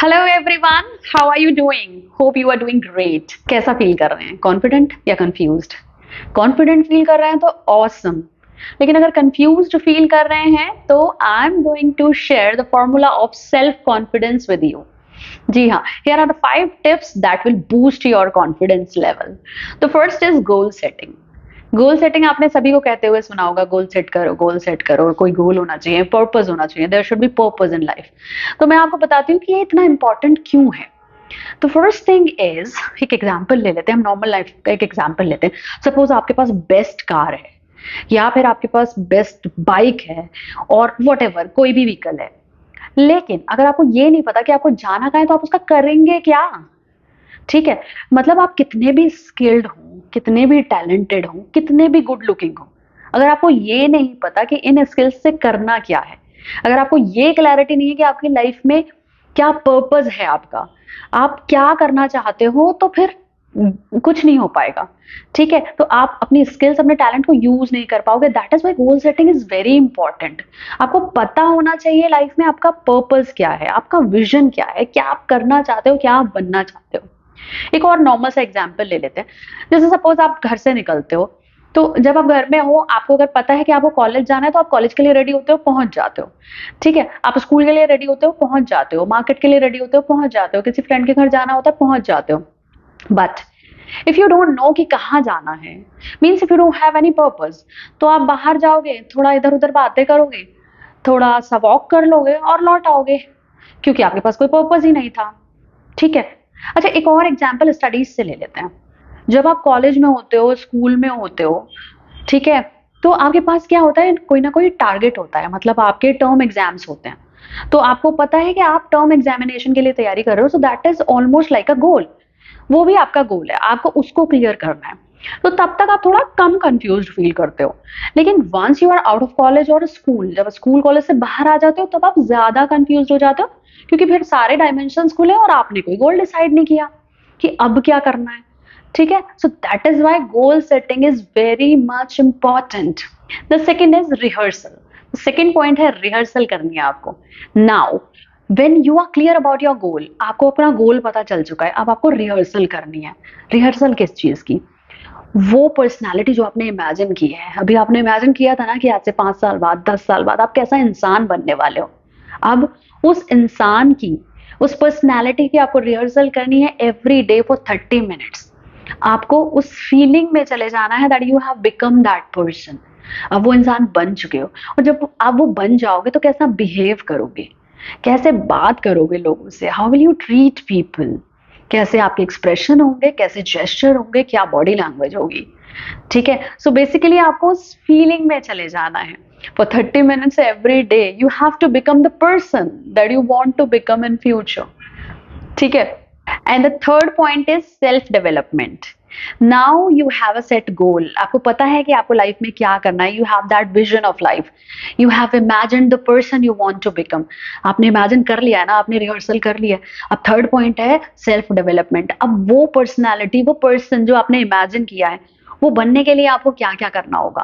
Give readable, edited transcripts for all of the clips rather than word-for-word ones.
Hello everyone, how are you doing? Hope you are doing great. कैसा feel कर रहे हैं? कॉन्फिडेंट या कंफ्यूज्ड? कॉन्फिडेंट फील कर रहे हैं तो ऑसम। लेकिन अगर कंफ्यूज्ड फील कर रहे हैं तो I am going to share the formula of self confidence with you. जी हाँ, here are the 5 tips that will boost your confidence level. The first is goal setting. Goal setting आपने सभी को कहते हुए सुना होगा, गोल सेट करो, गोल सेट करो। कोई गोल होना चाहिए, पर्पस होना चाहिए, there should be purpose in life. तो मैं आपको बताती हूँ कि ये इतना इंपॉर्टेंट क्यों है। तो फर्स्ट थिंग इज, एक एग्जांपल ले लेते हैं हम, नॉर्मल लाइफ का एक एग्जांपल लेते हैं। सपोज आपके पास बेस्ट कार है या फिर आपके पास बेस्ट बाइक है और वट कोई भी व्हीकल है। लेकिन अगर आपको ये नहीं पता कि आपको जाना कहाँ है तो आप उसका करेंगे क्या? ठीक है, मतलब आप कितने भी स्किल्ड हो, कितने भी टैलेंटेड हो, कितने भी गुड लुकिंग हो, अगर आपको ये नहीं पता कि इन स्किल्स से करना क्या है, अगर आपको ये क्लैरिटी नहीं है कि आपकी लाइफ में क्या पर्पस है, आपका आप क्या करना चाहते हो, तो फिर कुछ नहीं हो पाएगा। ठीक है, तो आप अपनी स्किल्स, अपने टैलेंट को यूज नहीं कर पाओगे। That is why goal setting is very important. आपको पता होना चाहिए लाइफ में आपका पर्पस क्या है, आपका विजन क्या है, क्या आप करना चाहते हो, क्या आप बनना चाहते हो। एक और नॉर्मल सा एग्जांपल ले लेते हैं। जैसे सपोज आप घर से निकलते हो, तो जब आप घर में हो, आपको अगर पता है कि आपको कॉलेज जाना है तो आप कॉलेज के लिए रेडी होते हो, पहुंच जाते हो। ठीक है, आप स्कूल के लिए रेडी होते हो, पहुंच जाते हो। मार्केट के लिए रेडी होते हो, पहुंच जाते हो। किसी फ्रेंड के घर जाना होता है, पहुंच जाते हो। But if you don't know कि कहाँ जाना है, means if you don't have any purpose, तो आप बाहर जाओगे, थोड़ा इधर उधर बातें करोगे, थोड़ा सा वॉक कर लोगे और लौट आओगे, क्योंकि आपके पास कोई पर्पस ही नहीं था। ठीक है। अच्छा, एक और एग्जांपल स्टडीज से ले लेते हैं। जब आप कॉलेज में होते हो, स्कूल में होते हो, ठीक है, तो आपके पास क्या होता है, कोई ना कोई टारगेट होता है। मतलब आपके टर्म एग्जाम्स होते हैं, तो आपको पता है कि आप टर्म एग्जामिनेशन के लिए तैयारी कर रहे हो, so that is almost like a goal. वो भी आपका गोल है, आपको उसको क्लियर करना है। तो तब तक आप थोड़ा कम कंफ्यूज्ड फील करते हो। लेकिन once you are out of college और स्कूल, जब स्कूल कॉलेज से बाहर आ जाते हो, तब आप ज्यादा कंफ्यूज हो जाते हो, क्योंकि फिर सारे डायमेंशंस खुले और आपने कोई गोल डिसाइड नहीं किया कि अब क्या करना है। ठीक है, so that is why goal setting is very much important. The second is rehearsal. Second point है, रिहर्सल करनी है आपको। Now when you are clear about your goal, आपको अपना गोल पता चल चुका है, अब आपको रिहर्सल करनी है। रिहर्सल किस चीज की? वो पर्सनालिटी जो आपने इमेजिन की है। अभी आपने इमेजिन किया था ना कि आज से 5 साल बाद, 10 साल बाद आप कैसा इंसान बनने वाले हो। अब उस इंसान की, उस पर्सनालिटी की आपको रिहर्सल करनी है एवरी डे फॉर 30 मिनट्स। आपको उस फीलिंग में चले जाना है that you have become that person. अब वो इंसान बन चुके हो, और जब आप वो बन जाओगे तो कैसा बिहेव करोगे, कैसे बात करोगे लोगों से, how will you treat people, कैसे आपके एक्सप्रेशन होंगे, कैसे जेस्चर होंगे, क्या बॉडी लैंग्वेज होगी। ठीक है, सो बेसिकली आपको उस फीलिंग में चले जाना है for 30 minutes every day. You have to become the person that you want to become in future. ठीक है, and the third point is self development. Now you have a set goal. आपको पता है कि आपको लाइफ में क्या करना है, you have that vision of life, you have imagine the person you want to become. आपने इमेजिन कर लिया है ना, आपने रिहर्सल कर लिया है। अब थर्ड पॉइंट है सेल्फ डेवलपमेंट। अब वो पर्सनैलिटी, वो पर्सन जो आपने इमेजिन किया है, वो बनने के लिए आपको क्या क्या करना होगा,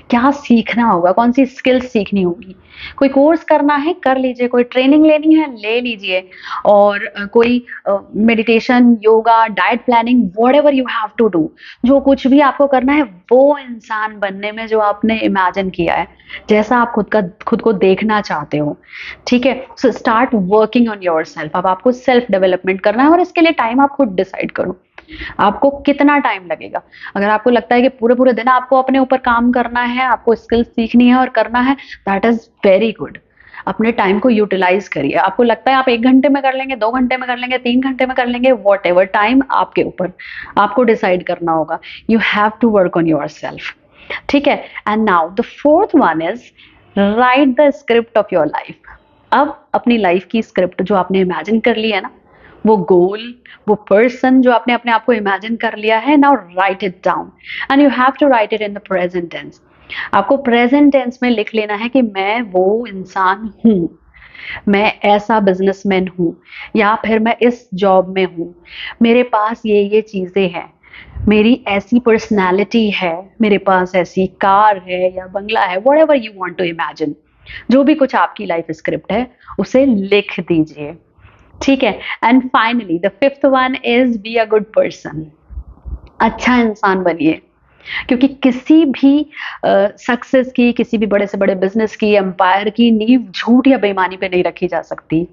क्या सीखना होगा, कौन सी स्किल्स सीखनी होगी। कोई कोर्स करना है, कर लीजिए। कोई ट्रेनिंग लेनी है, ले लीजिए। और कोई meditation, yoga, diet planning, whatever you have to do, जो कुछ भी आपको करना है वो इंसान बनने में जो आपने इमेजिन किया है, जैसा आप खुद को देखना चाहते हो। ठीक है, so start working on your self. अब आपको सेल्फ डेवलपमेंट करना है और इसके लिए टाइम आप खुद डिसाइड करो, आपको कितना टाइम लगेगा। अगर आपको लगता है कि पूरे पूरे दिन आपको अपने ऊपर काम करना है, आपको स्किल्स सीखनी है और करना है, दैट इज वेरी गुड। अपने टाइम को यूटिलाइज करिए। आपको लगता है आप 1 घंटे में कर लेंगे, 2 घंटे में कर लेंगे, 3 घंटे में कर लेंगे, वॉट एवर, टाइम आपके ऊपर, आपको डिसाइड करना होगा। You have to work on yourself. ठीक है, and now the fourth one is write the script of your life. अब अपनी लाइफ की स्क्रिप्ट जो आपने इमेजिन कर ली है ना, वो गोल, वो पर्सन जो आपने अपने आप को इमेजिन कर लिया है, now write it down and you have to write it in the present tense. आपको प्रेजेंट टेंस में लिख लेना है कि मैं वो इंसान हूं, मैं ऐसा बिजनेसमैन हूं, या फिर मैं इस जॉब में हूं, मेरे पास ये चीजें हैं, मेरी ऐसी पर्सनालिटी है, मेरे पास ऐसी कार है या बंगला है, whatever you want to imagine. जो भी कुछ आपकी लाइफ स्क्रिप्ट है उसे लिख दीजिए। ठीक है। And finally the fifth one is be a good person. अच्छा इंसान बनिए, क्योंकि किसी भी सक्सेस की, किसी भी बड़े से बड़े बिजनेस की, एम्पायर की नींव झूठ या बेईमानी पे नहीं रखी जा सकती।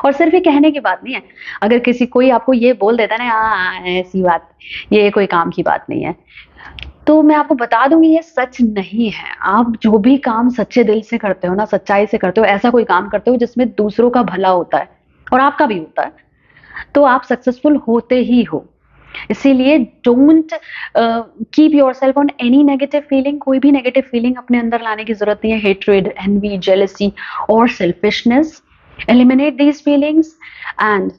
और सिर्फ ये कहने की बात नहीं है, अगर किसी कोई आपको ये बोल देता है ना, ऐसी बात, ये कोई काम की बात नहीं है, तो मैं आपको बता दूंगी ये सच नहीं है। आप जो भी काम सच्चे दिल से करते हो ना, सच्चाई से करते हो, ऐसा कोई काम करते हो जिसमें दूसरों का भला होता है और आपका भी होता है, तो आप सक्सेसफुल होते ही हो। इसीलिए don't keep your self on any negative feeling. कोई भी नेगेटिव फीलिंग अपने अंदर लाने की जरूरत नहीं है। हेट्रेड, एनवी, जेलसी और selfishness, eliminate these feelings and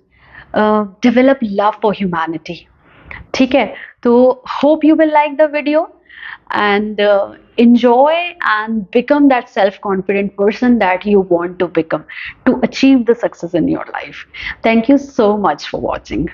develop love for humanity. ठीक है, तो hope you will like the video and enjoy and become that self-confident person that you want to become to achieve the success in your life. Thank you so much for watching.